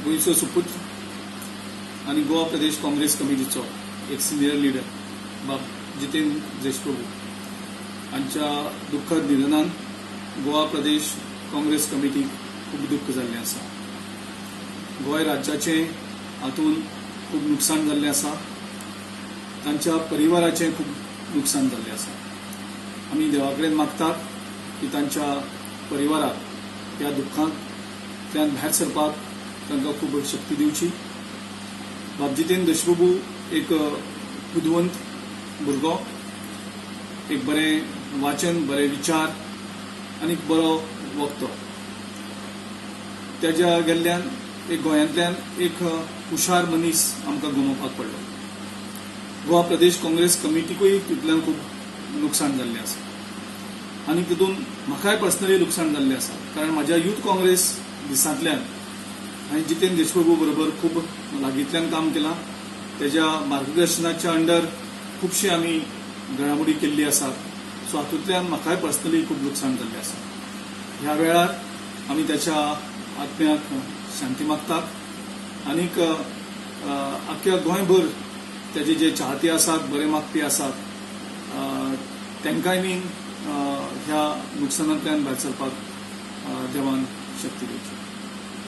गोयचो सुपुत्र आनी गोवा प्रदेश काँग्रेस कमिटीचो एक सिनियर लीडर बाब जितेंद्र देशप्रभू हांच्या दुःखद निधनान गोवा प्रदेश काँग्रेस कमिटीक खूब दुःख जाल्लें आसा. गोंय राज्याचें हातून खूब नुकसाण जाल्लें आसा. तांच्या परिवाराचें खूब नुकसाण जाल्लें आसा. आमी देवा कडेन मागतात की तांच्या परिवाराक ह्या दुःखांतल्यान भायर सरपाक तांकां खूब शक्ती दिवची. बाब जितेंद्र देशप्रभू एक बुदवंत भुरगो, एक बरें वाचन, बरे विचार आनी बरो वक्तो. त्याच्या गेल्ल्यान एक गोंयांतल्यान एक हुशार मनीस आमकां गमोवपाक पडलो. गोवा प्रदेश काँग्रेस कमिटीकूय तितूंतल्यान खूब नुकसाण जाल्लें आसा आनी तितून म्हाकाय पर्सनली नुकसाण जाल्लें आसा. कारण म्हाज्या यूथ काँग्रेस दिसांतल्यान हांवें जितेंद्र देशप्रभू बरोबर खूब लागींतल्यान काम केलां. तेज्या मार्गदर्शनाच्या अंडर खुबशी आमी घडामोडी केल्ली आसात. सो हातूंतल्यान म्हाकाय पर्सनली खूब नुकसाण जाल्लें आसा. ह्या वेळार आमी त्याच्या आत्म्याक शांती मागतात आनीक आख्ख्या गोंयभर तेजे जे चाहते आसात, बरे मागपी आसात, तांकांय बीन ह्या नुकसानांतल्यान भायर सरपाक देवान शक्ती दिवची.